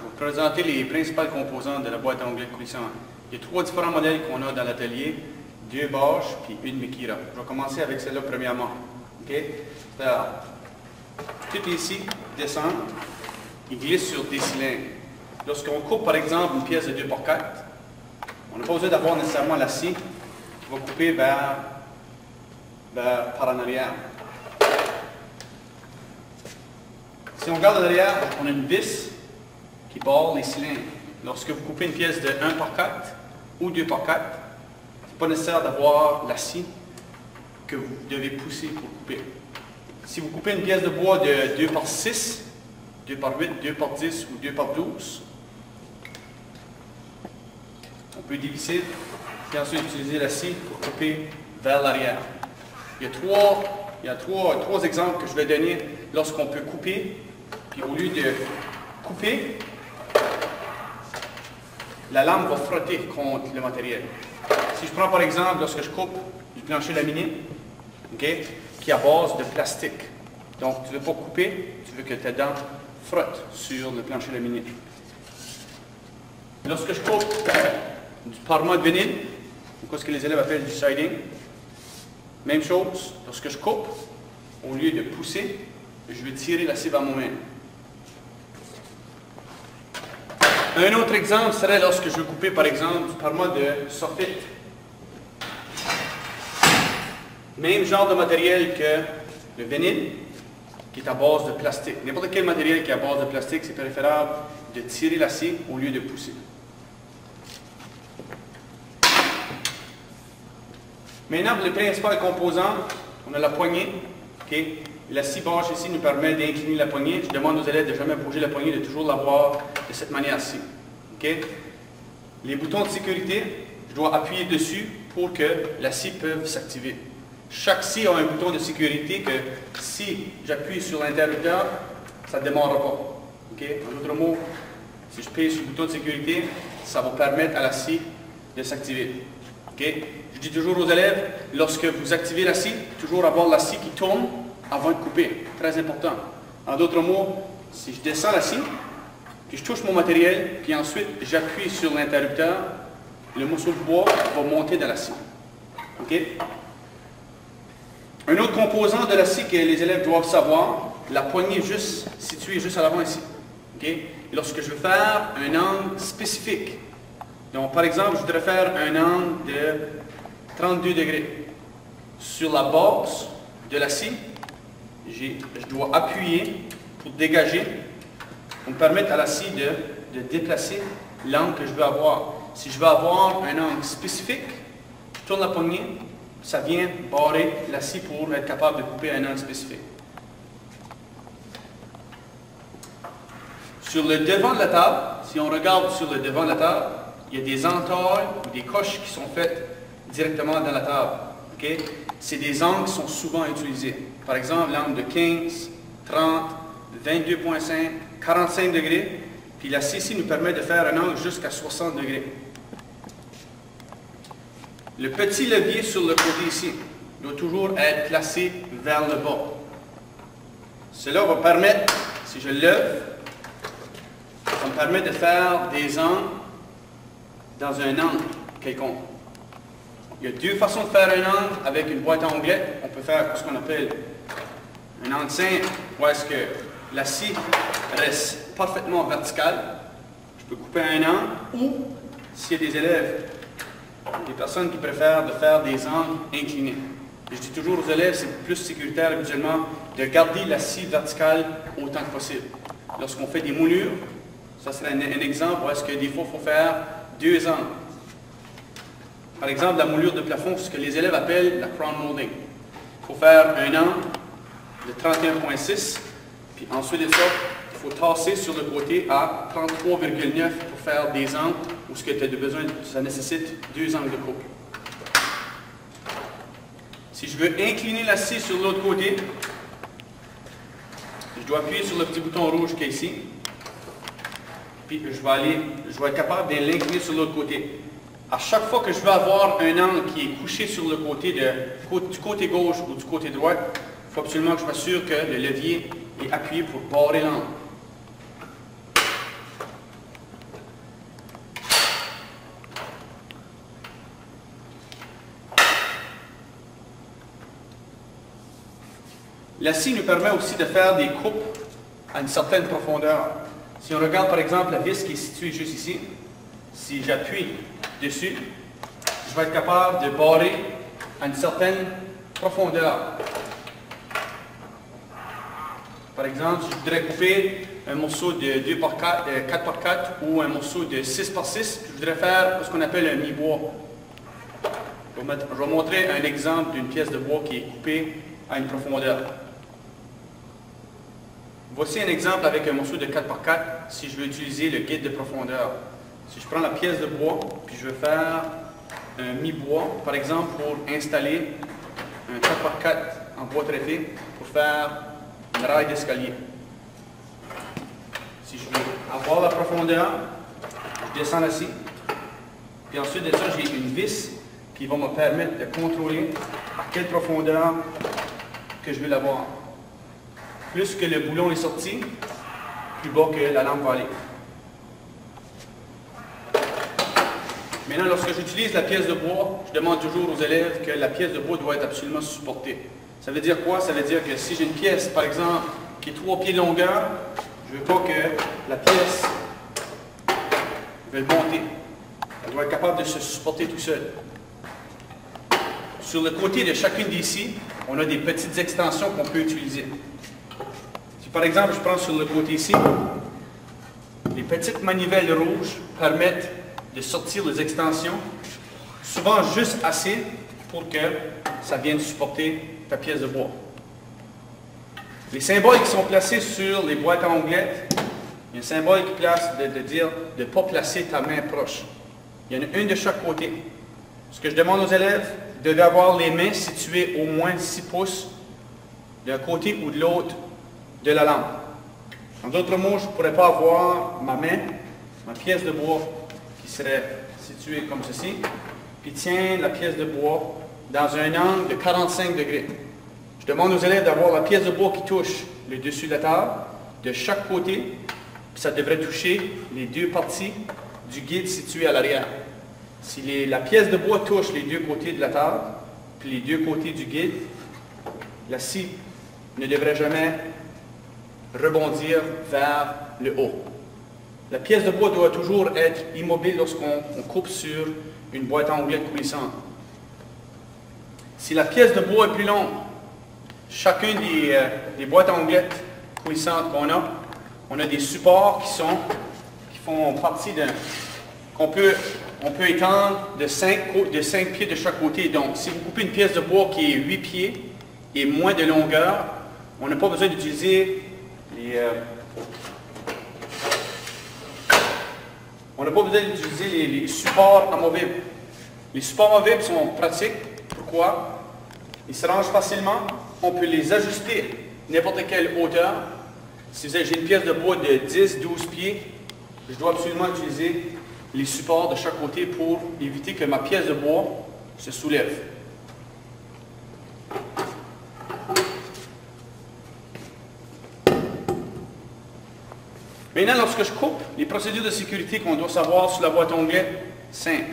vais vous présenter les principales composantes de la boîte à onglet coulissant. Il y a 3 différents modèles qu'on a dans l'atelier, 2 bâches puis une Mikira. Je vais commencer avec celle-là premièrement. Okay? Tout ici descend, il glisse sur des cylindres. Lorsqu'on coupe par exemple une pièce de 2x4, on n'a pas besoin d'avoir nécessairement la scie qui va couper par en arrière. Si on regarde derrière, on a une vis qui barre les cylindres. Lorsque vous coupez une pièce de 1x4 ou 2x4, ce n'est pas nécessaire d'avoir la scie que vous devez pousser pour couper. Si vous coupez une pièce de bois de 2x6, 2x8, 2x10 ou 2x12, on peut dévisser et ensuite utiliser la scie pour couper vers l'arrière. Il y a trois exemples que je vais donner lorsqu'on peut couper, puis au lieu de couper, la lame va frotter contre le matériel. Si je prends par exemple, lorsque je coupe du plancher laminé, okay, qui est à base de plastique. Donc, tu ne veux pas couper, tu veux que tes dents frottent sur le plancher laminé. Lorsque je coupe du parement de vinyle, ou ce que les élèves appellent du siding, même chose, lorsque je coupe, au lieu de pousser, je vais tirer la scie vers moi-même. Un autre exemple serait lorsque je veux couper, par exemple, du parement de soffit. Même genre de matériel que le vinyle, qui est à base de plastique. N'importe quel matériel qui est à base de plastique, c'est préférable de tirer la scie au lieu de pousser. Maintenant, pour les principales composantes, on a la poignée. Okay. La scie bâche ici nous permet d'incliner la poignée. Je demande aux élèves de ne jamais bouger la poignée, de toujours l'avoir de cette manière-ci. Okay. Les boutons de sécurité, je dois appuyer dessus pour que la scie puisse s'activer. Chaque scie a un bouton de sécurité que si j'appuie sur l'interrupteur, ça ne démarrera pas. Okay. En d'autres mots, si je pèse sur le bouton de sécurité, ça va permettre à la scie de s'activer. Okay. Je dis toujours aux élèves, lorsque vous activez la scie, toujours avoir la scie qui tourne avant de couper. Très important. En d'autres mots, si je descends la scie, puis je touche mon matériel, puis ensuite j'appuie sur l'interrupteur, le morceau de bois va monter dans la scie. Okay. Un autre composant de la scie que les élèves doivent savoir, la poignée située juste à l'avant ici. Okay. Lorsque je veux faire un angle spécifique, donc par exemple, je voudrais faire un angle de 32 degrés. Sur la base de la scie, je dois appuyer pour dégager, pour me permettre à la scie de déplacer l'angle que je veux avoir. Si je veux avoir un angle spécifique, je tourne la poignée, ça vient barrer la scie pour être capable de couper un angle spécifique. Sur le devant de la table, si on regarde sur le devant de la table, il y a des entailles ou des coches qui sont faites directement dans la table. Okay? C'est des angles qui sont souvent utilisés. Par exemple, l'angle de 15, 30, 22,5, 45 degrés. Puis la scie ici nous permet de faire un angle jusqu'à 60 degrés. Le petit levier sur le côté ici doit toujours être placé vers le bas. Cela va permettre, si je lève, ça me permet de faire des angles dans un angle quelconque. Il y a 2 façons de faire un angle avec une boîte à onglets. On peut faire ce qu'on appelle un angle simple, où est-ce que la scie reste parfaitement verticale. Je peux couper un angle, ou s'il y a des élèves, des personnes qui préfèrent de faire des angles inclinés. Et je dis toujours aux élèves, c'est plus sécuritaire habituellement de garder la scie verticale autant que possible. Lorsqu'on fait des moulures, ça serait un exemple où est-ce que des fois il faut faire 2 angles. Par exemple, la moulure de plafond, ce que les élèves appellent la crown molding. Il faut faire un angle de 31,6, puis ensuite de ça, il faut tasser sur le côté à 33,9 pour faire des angles où ce que tu as besoin, ça nécessite 2 angles de coupe. Si je veux incliner la scie sur l'autre côté, je dois appuyer sur le petit bouton rouge qui est ici, puis je vais être capable de l'incliner sur l'autre côté. À chaque fois que je veux avoir un angle qui est couché sur le côté du côté gauche ou du côté droit, il faut absolument que je m'assure que le levier est appuyé pour barrer l'angle. La scie nous permet aussi de faire des coupes à une certaine profondeur. Si on regarde par exemple la vis qui est située juste ici, si j'appuie dessus, je vais être capable de barrer à une certaine profondeur. Par exemple, si je voudrais couper un morceau de 2x4, 4x4 ou un morceau de 6x6, je voudrais faire ce qu'on appelle un mi-bois. Je vais montrer un exemple d'une pièce de bois qui est coupée à une profondeur. Voici un exemple avec un morceau de 4x4 si je veux utiliser le guide de profondeur. Si je prends la pièce de bois, puis je veux faire un mi-bois, par exemple pour installer un 4x4 en bois traité pour faire une rail d'escalier. Si je veux avoir la profondeur, je descends la scie. Puis ensuite de ça, j'ai une vis qui va me permettre de contrôler à quelle profondeur que je veux l'avoir. Plus que le boulon est sorti, plus bas que la lampe va aller. Maintenant, lorsque j'utilise la pièce de bois, je demande toujours aux élèves que la pièce de bois doit être absolument supportée. Ça veut dire quoi? Ça veut dire que si j'ai une pièce, par exemple, qui est 3 pieds de longueur, je ne veux pas que la pièce veuille monter. Elle doit être capable de se supporter tout seul. Sur le côté de chacune des scies, on a des petites extensions qu'on peut utiliser. Si par exemple, je prends sur le côté ici, les petites manivelles rouges permettent de sortir les extensions, souvent juste assez pour que ça vienne supporter ta pièce de bois. Les symboles qui sont placés sur les boîtes à onglettes, il y a un symbole qui place de dire de ne pas placer ta main proche. Il y en a une de chaque côté. Ce que je demande aux élèves, vous devez avoir les mains situées au moins 6 pouces d'un côté ou de l'autre de la lampe. En d'autres mots, je ne pourrais pas avoir ma main, ma pièce de bois qui serait située comme ceci, puis tient la pièce de bois dans un angle de 45 degrés. Je demande aux élèves d'avoir la pièce de bois qui touche le dessus de la table, de chaque côté, puis ça devrait toucher les deux parties du guide situé à l'arrière. Si la pièce de bois touche les deux côtés de la table, puis les deux côtés du guide, la scie ne devrait jamais rebondir vers le haut. La pièce de bois doit toujours être immobile lorsqu'on coupe sur une boîte à onglettes coulissante. Si la pièce de bois est plus longue, chacune des boîtes à onglettes coulissantes on a des supports qui font partie qu'on peut étendre de 5 pieds de chaque côté. Donc, si vous coupez une pièce de bois qui est 8 pieds et moins de longueur, on n'a pas besoin d'utiliser les supports amovibles. Les supports amovibles sont pratiques. Pourquoi? Ils se rangent facilement. On peut les ajuster n'importe quelle hauteur. Si j'ai une pièce de bois de 10-12 pieds, je dois absolument utiliser les supports de chaque côté pour éviter que ma pièce de bois se soulève. Maintenant, lorsque je coupe, les procédures de sécurité qu'on doit savoir sur la boîte à onglettes, simple.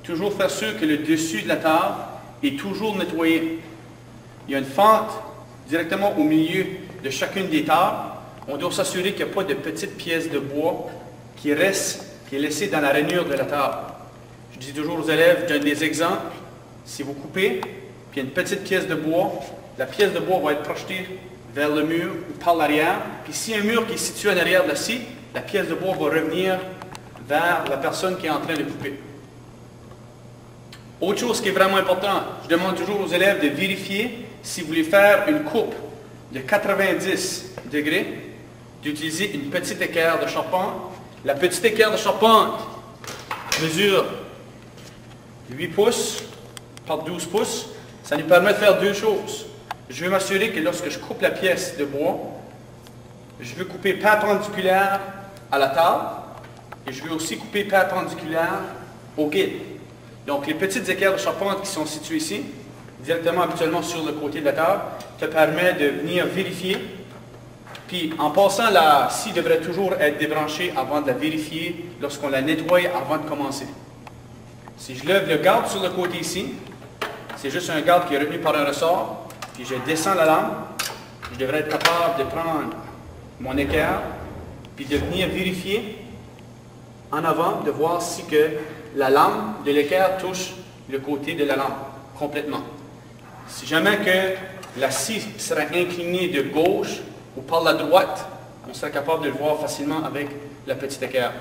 Toujours faire sûr que le dessus de la table est toujours nettoyé. Il y a une fente directement au milieu de chacune des tables. On doit s'assurer qu'il n'y a pas de petites pièces de bois qui est laissée dans la rainure de la table. Je dis toujours aux élèves, je donne des exemples. Si vous coupez, puis il y a une petite pièce de bois, la pièce de bois va être projetée vers le mur ou par l'arrière. Puis s'il y a un mur qui est situé en arrière de la scie, la pièce de bois va revenir vers la personne qui est en train de couper. Autre chose qui est vraiment important, je demande toujours aux élèves de vérifier si vous voulez faire une coupe de 90 degrés, d'utiliser une petite équerre de charpente. La petite équerre de charpente mesure 8 pouces par 12 pouces. Ça nous permet de faire deux choses. Je veux m'assurer que lorsque je coupe la pièce de bois, je veux couper perpendiculaire à la table et je veux aussi couper perpendiculaire au guide. Donc les petites équerres de charpente qui sont situées ici, directement habituellement sur le côté de la table, te permet de venir vérifier. Puis en passant, la scie devrait toujours être débranchée avant de la vérifier lorsqu'on la nettoie avant de commencer. Si je lève le garde sur le côté ici, c'est juste un garde qui est retenu par un ressort, puis je descends la lame, je devrais être capable de prendre mon équerre, puis de venir vérifier en avant, de voir si que la lame de l'équerre touche le côté de la lame complètement. Si jamais que la scie serait inclinée de gauche ou par la droite, on serait capable de le voir facilement avec la petite équerre.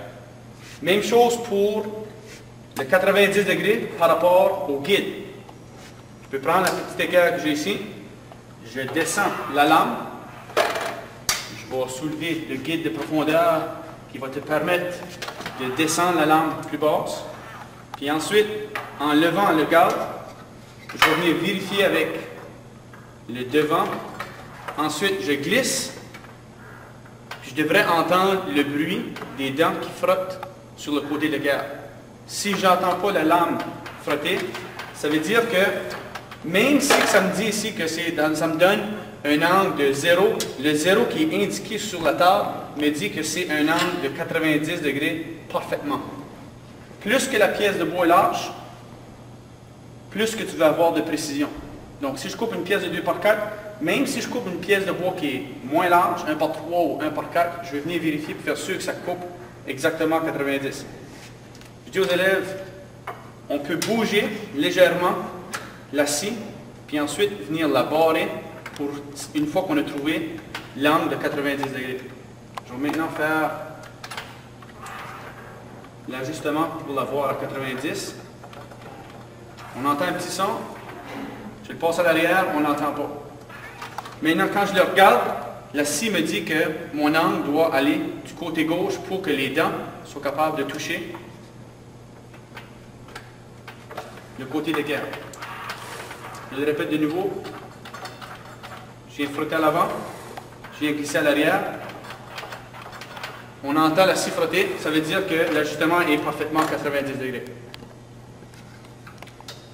Même chose pour le 90 degrés par rapport au guide. Je peux prendre la petite équerre que j'ai ici, je descends la lame, je vais soulever le guide de profondeur qui va te permettre de descendre la lame plus basse. Puis ensuite, en levant le garde, je vais venir vérifier avec le devant. Ensuite, je glisse. Puis je devrais entendre le bruit des dents qui frottent sur le côté de l'équerre. Si je n'entends pas la lame frotter, ça veut dire que même si ça me dit ici que ça me donne un angle de 0, le 0 qui est indiqué sur la table me dit que c'est un angle de 90 degrés parfaitement. Plus que la pièce de bois est large, plus que tu vas avoir de précision. Donc si je coupe une pièce de 2 par 4, même si je coupe une pièce de bois qui est moins large, 1 par 3 ou 1 par 4, je vais venir vérifier pour faire sûr que ça coupe exactement 90. Je dis aux élèves, on peut bouger légèrement la scie, puis ensuite venir la barrer pour une fois qu'on a trouvé l'angle de 90 degrés. Je vais maintenant faire l'ajustement pour la voir à 90. On entend un petit son. Je le passe à l'arrière, on n'entend pas. Maintenant, quand je le regarde, la scie me dit que mon angle doit aller du côté gauche pour que les dents soient capables de toucher le côté de l'équerre. Je le répète de nouveau. Je viens frotter à l'avant, je viens glisser à l'arrière. On entend la scie frotter, ça veut dire que l'ajustement est parfaitement à 90 degrés.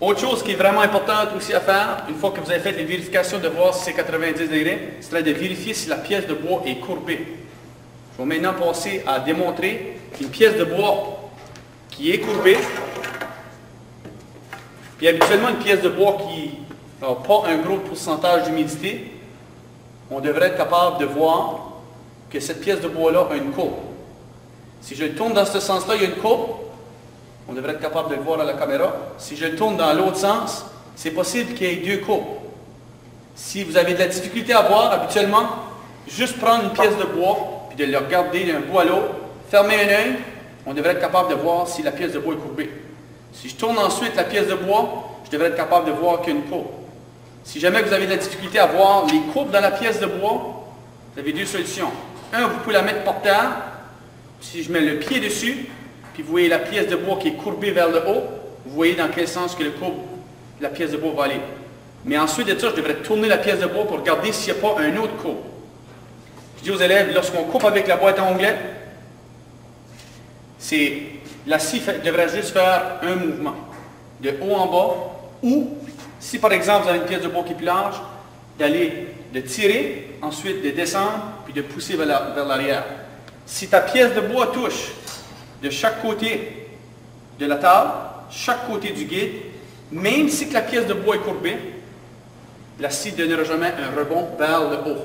Autre chose qui est vraiment importante aussi à faire, une fois que vous avez fait les vérifications de voir si c'est 90 degrés, c'est de vérifier si la pièce de bois est courbée. Je vais maintenant passer à démontrer une pièce de bois qui est courbée. Puis habituellement, une pièce de bois qui n'a pas un gros pourcentage d'humidité, on devrait être capable de voir que cette pièce de bois-là a une courbe. Si je le tourne dans ce sens-là, il y a une courbe. On devrait être capable de le voir à la caméra. Si je le tourne dans l'autre sens, c'est possible qu'il y ait 2 courbes. Si vous avez de la difficulté à voir, habituellement, juste prendre une pièce de bois, puis de le regarder d'un bout à l'autre, fermer un œil, on devrait être capable de voir si la pièce de bois est courbée. Si je tourne ensuite la pièce de bois, je devrais être capable de voir qu'il y a une courbe. Si jamais vous avez de la difficulté à voir les courbes dans la pièce de bois, vous avez 2 solutions. Un, vous pouvez la mettre par terre. Si je mets le pied dessus, puis vous voyez la pièce de bois qui est courbée vers le haut, vous voyez dans quel sens que la pièce de bois va aller. Mais ensuite de ça, je devrais tourner la pièce de bois pour regarder s'il n'y a pas un autre courbe. Je dis aux élèves, lorsqu'on coupe avec la boîte à onglets, la scie devrait juste faire un mouvement, de haut en bas, ou, si par exemple vous avez une pièce de bois qui est plus large, de tirer, ensuite de descendre, puis de pousser vers l'arrière. Si ta pièce de bois touche de chaque côté de la table, chaque côté du guide, même si que la pièce de bois est courbée, la scie ne donnera jamais un rebond vers le haut,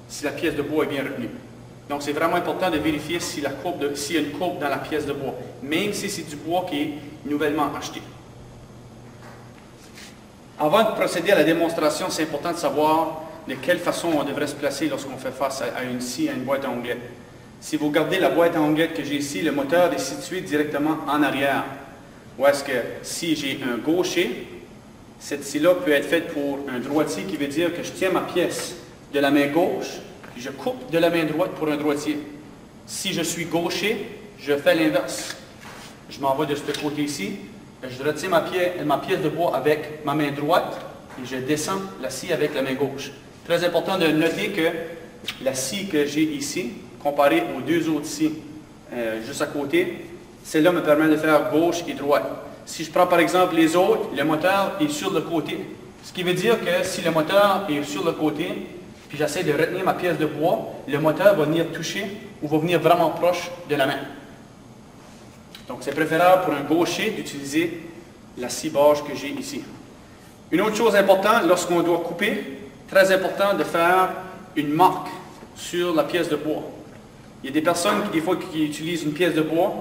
si la pièce de bois est bien retenue. Donc c'est vraiment important de vérifier s'il y a une courbe dans la pièce de bois, même si c'est du bois qui est nouvellement acheté. Avant de procéder à la démonstration, c'est important de savoir de quelle façon on devrait se placer lorsqu'on fait face à une scie, à une boîte à onglets. Si vous regardez la boîte à onglets que j'ai ici, le moteur est situé directement en arrière. Ou est-ce que si j'ai un gaucher, cette scie-là peut être faite pour un droitier, qui veut dire que je tiens ma pièce de la main gauche, puis je coupe de la main droite pour un droitier. Si je suis gaucher, je fais l'inverse. Je m'en vais de ce côté ici, je retiens ma pièce de bois avec ma main droite et je descends la scie avec la main gauche. Très important de noter que la scie que j'ai ici, comparée aux 2 autres scies juste à côté, celle-là me permet de faire gauche et droite. Si je prends par exemple les autres, le moteur est sur le côté. Ce qui veut dire que si le moteur est sur le côté, puis j'essaie de retenir ma pièce de bois, le moteur va venir toucher ou va venir vraiment proche de la main. Donc c'est préférable pour un gaucher d'utiliser la scie bâche que j'ai ici. Une autre chose importante, lorsqu'on doit couper, très important de faire une marque sur la pièce de bois. Il y a des personnes des fois qui utilisent une pièce de bois,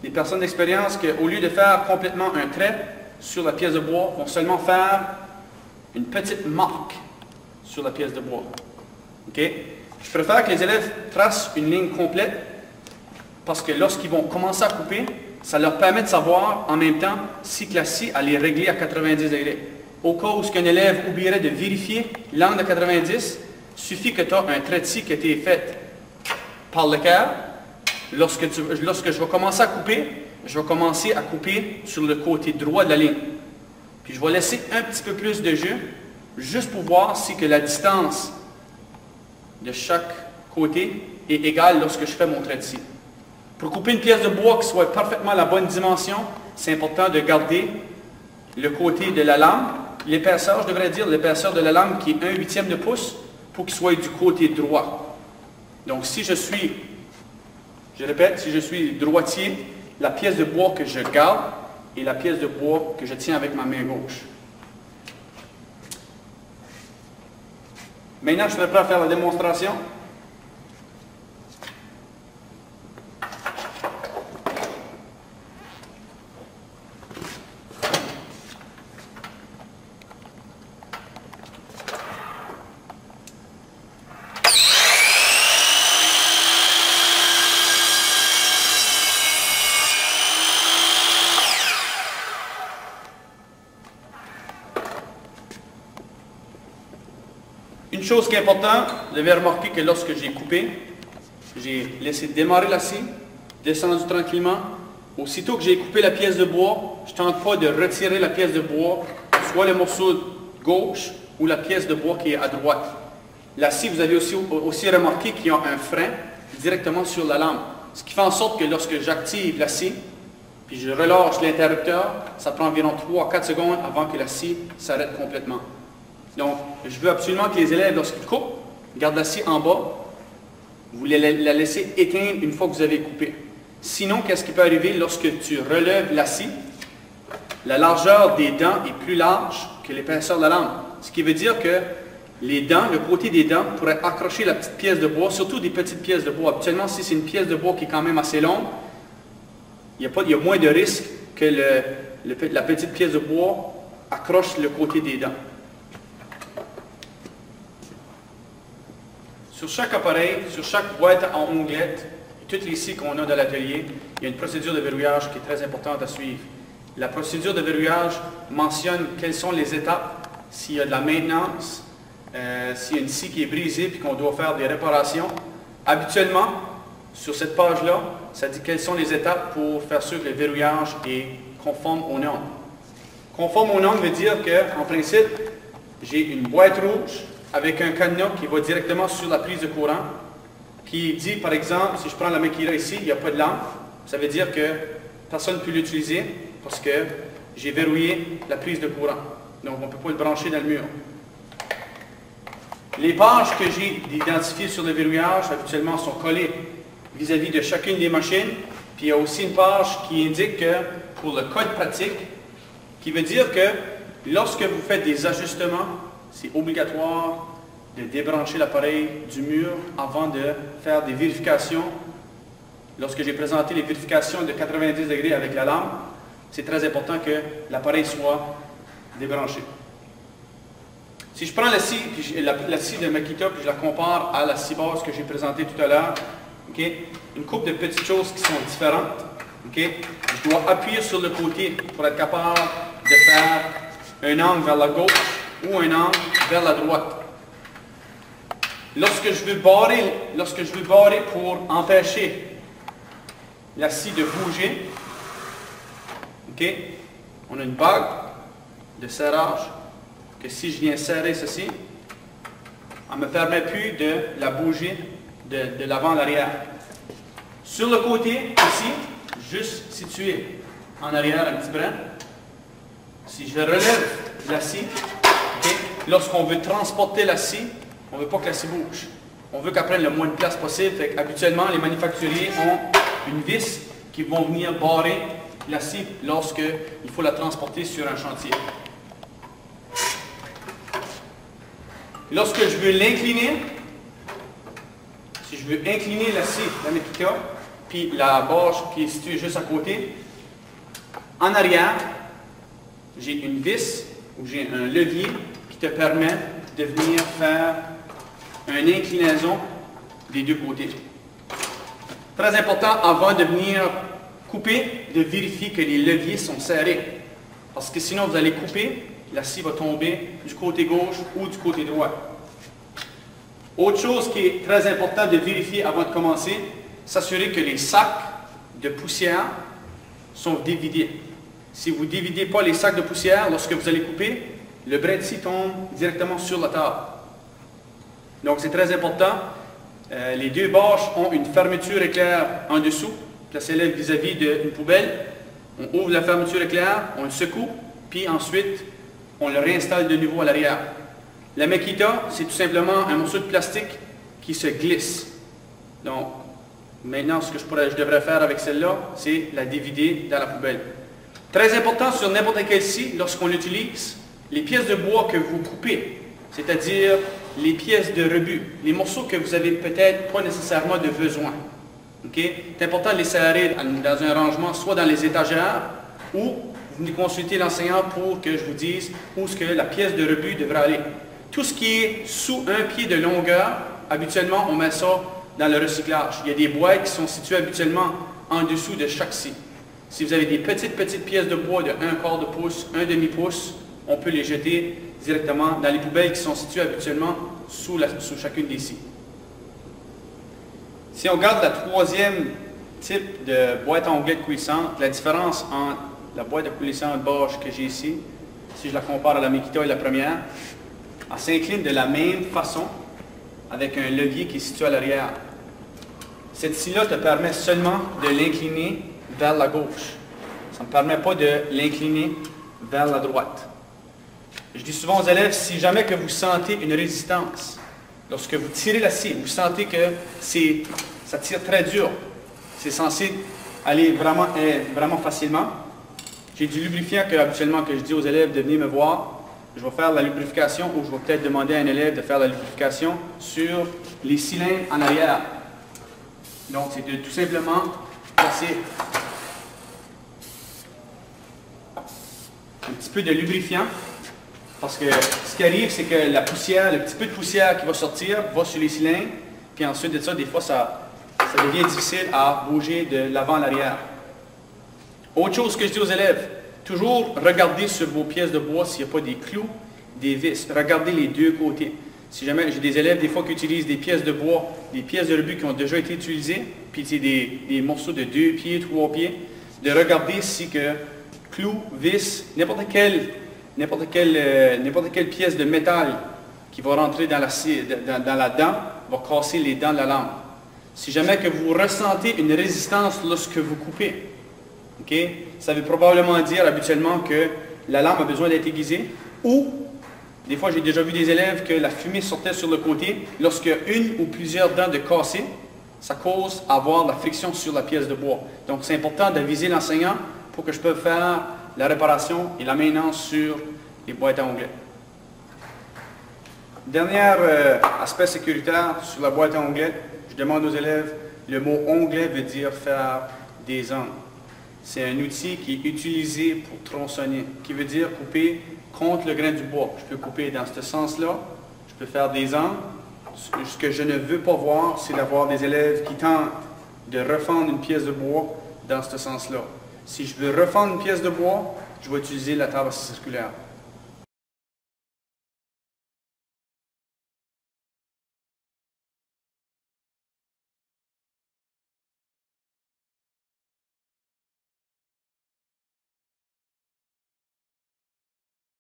des personnes d'expérience qui, au lieu de faire complètement un trait sur la pièce de bois, vont seulement faire une petite marque sur la pièce de bois. OK? Je préfère que les élèves tracent une ligne complète parce que lorsqu'ils vont commencer à couper, ça leur permet de savoir en même temps si la scie elle est réglée à 90 degrés. Au cas où un élève oublierait de vérifier l'angle de 90, il suffit que tu as un trait de scie qui a été fait par le cœur. Lorsque je vais commencer à couper, je vais commencer à couper sur le côté droit de la ligne. Puis je vais laisser un petit peu plus de jeu, juste pour voir si que la distance de chaque côté est égale lorsque je fais mon trait de scie. Pour couper une pièce de bois qui soit parfaitement à la bonne dimension, c'est important de garder le côté de la lame, l'épaisseur, je devrais dire, l'épaisseur de la lame qui est 1/8 de pouce pour qu'il soit du côté droit. Donc si je suis, je répète, si je suis droitier, la pièce de bois que je garde est la pièce de bois que je tiens avec ma main gauche. Maintenant, je serai prêt à faire la démonstration. Une chose qui est importante, vous avez remarqué que lorsque j'ai coupé, j'ai laissé démarrer la scie, descendu tranquillement. Aussitôt que j'ai coupé la pièce de bois, je ne tente pas de retirer la pièce de bois, soit le morceau gauche ou la pièce de bois qui est à droite. La scie, vous avez aussi remarqué qu'il y a un frein directement sur la lame. Ce qui fait en sorte que lorsque j'active la scie, puis je relâche l'interrupteur, ça prend environ 3-4 secondes avant que la scie s'arrête complètement. Donc, je veux absolument que les élèves, lorsqu'ils coupent, gardent la scie en bas, vous la laissez éteindre une fois que vous avez coupé. Sinon, qu'est-ce qui peut arriver lorsque tu relèves la scie? La largeur des dents est plus large que l'épaisseur de la lame. Ce qui veut dire que les dents, le côté des dents, pourrait accrocher la petite pièce de bois, surtout des petites pièces de bois. Habituellement, si c'est une pièce de bois qui est quand même assez longue, il y a moins de risque que la petite pièce de bois accroche le côté des dents. Sur chaque appareil, sur chaque boîte en onglettes, toutes les scies qu'on a dans l'atelier, il y a une procédure de verrouillage qui est très importante à suivre. La procédure de verrouillage mentionne quelles sont les étapes, s'il y a de la maintenance, s'il y a une scie qui est brisée et qu'on doit faire des réparations. Habituellement, sur cette page-là, ça dit quelles sont les étapes pour faire sûr que le verrouillage est conforme aux normes. Conforme aux normes veut dire qu'en principe, j'ai une boîte rouge avec un cadenas qui va directement sur la prise de courant, qui dit, par exemple, si je prends la Makita ici, il n'y a pas de lampe, ça veut dire que personne ne peut l'utiliser parce que j'ai verrouillé la prise de courant. Donc, on ne peut pas le brancher dans le mur. Les pages que j'ai identifiées sur le verrouillage, habituellement, sont collées vis-à-vis de chacune des machines. Puis, il y a aussi une page qui indique que, pour le code pratique, qui veut dire que lorsque vous faites des ajustements, c'est obligatoire de débrancher l'appareil du mur avant de faire des vérifications. Lorsque j'ai présenté les vérifications de 90 degrés avec la lame, c'est très important que l'appareil soit débranché. Si je prends la scie de Makita puis je la compare à la scie basse que j'ai présentée tout à l'heure, okay, une couple de petites choses qui sont différentes. Okay, je dois appuyer sur le côté pour être capable de faire un angle vers la gauche ou un angle vers la droite. Lorsque je veux barrer pour empêcher la scie de bouger, okay, on a une bague de serrage que si je viens serrer ceci, on ne me permet plus de la bouger de l'avant à l'arrière. Sur le côté, ici, juste situé en arrière un petit brin, si je relève la scie, okay, lorsqu'on veut transporter la scie, on ne veut pas que la scie bouge. On veut qu'elle prenne le moins de place possible. Fait habituellement, les manufacturiers ont une vis qui vont venir barrer la scie lorsqu'il faut la transporter sur un chantier. Lorsque je veux l'incliner, veux incliner la scie, la Makita, puis la bâche qui est située juste à côté, en arrière, j'ai une vis ou j'ai un levier qui te permet de venir faire une inclinaison des deux côtés. Très important, avant de venir couper, de vérifier que les leviers sont serrés. Parce que sinon, vous allez couper, la scie va tomber du côté gauche ou du côté droit. Autre chose qui est très important de vérifier avant de commencer, s'assurer que les sacs de poussière sont dévidés. Si vous ne dévidez pas les sacs de poussière, lorsque vous allez couper, le brin de scie tombe directement sur la table. Donc c'est très important. Les deux bâches ont une fermeture éclair en dessous. Placez-les vis-à-vis d'une poubelle. On ouvre la fermeture éclair, on le secoue, puis ensuite on le réinstalle de nouveau à l'arrière. La Makita, c'est tout simplement un morceau de plastique qui se glisse. Donc, maintenant, ce que je devrais faire avec celle-là, c'est la dévider dans la poubelle. Très important sur n'importe quelle scie, lorsqu'on l'utilise, les pièces de bois que vous coupez, c'est-à-dire les pièces de rebut, les morceaux que vous n'avez peut-être pas nécessairement de besoin. Okay? C'est important de les serrer dans un rangement, soit dans les étagères, ou vous venez consulter l'enseignant pour que je vous dise où est-ce que la pièce de rebut devrait aller. Tout ce qui est sous un pied de longueur, habituellement, on met ça dans le recyclage. Il y a des boîtes qui sont situées habituellement en dessous de chaque scie. Si vous avez des petites pièces de bois de 1/4 de pouce, 1 demi-pouce, on peut les jeter directement dans les poubelles qui sont situées habituellement sous chacune des scies. Si on regarde la troisième type de boîte à onglets de coulissante, la différence entre la boîte à coulissante bâche que j'ai ici, si je la compare à la Makita et la première, elle s'incline de la même façon avec un levier qui est situé à l'arrière. Cette scie-là te permet seulement de l'incliner vers la gauche. Ça ne me permet pas de l'incliner vers la droite. Je dis souvent aux élèves, si jamais que vous sentez une résistance, lorsque vous tirez la scie, vous sentez que ça tire très dur, c'est censé aller vraiment facilement. J'ai du lubrifiant habituellement que je dis aux élèves de venir me voir. Je vais faire la lubrification ou je vais peut-être demander à un élève de faire la lubrification sur les cylindres en arrière. Donc, c'est de tout simplement passer un petit peu de lubrifiant. Parce que ce qui arrive, c'est que la poussière, le petit peu de poussière qui va sortir, va sur les cylindres. Puis ensuite de ça, des fois, ça devient difficile à bouger de l'avant à l'arrière. Autre chose que je dis aux élèves, toujours regardez sur vos pièces de bois s'il n'y a pas des clous, des vis. Regardez les deux côtés. Si jamais j'ai des élèves des fois qui utilisent des pièces de bois, des pièces de rebut qui ont déjà été utilisées, puis c'est des morceaux de 2 pieds, 3 pieds, de regarder si que clous, vis, n'importe quelle pièce de métal qui va rentrer dans la dent va casser les dents de la lame. Si jamais que vous ressentez une résistance lorsque vous coupez, okay, ça veut probablement dire habituellement que la lame a besoin d'être aiguisée, ou des fois j'ai déjà vu des élèves que la fumée sortait sur le côté. Lorsque une ou plusieurs dents de cassées, ça cause à avoir la friction sur la pièce de bois. Donc c'est important d'aviser l'enseignant pour que je puisse faire la réparation et la maintenance sur les boîtes à onglets. Dernier aspect sécuritaire sur la boîte à onglets, je demande aux élèves, le mot onglet veut dire faire des angles. C'est un outil qui est utilisé pour tronçonner, qui veut dire couper contre le grain du bois. Je peux couper dans ce sens-là, je peux faire des angles. Ce que je ne veux pas voir, c'est d'avoir des élèves qui tentent de refendre une pièce de bois dans ce sens-là. Si je veux refendre une pièce de bois, je vais utiliser la table circulaire.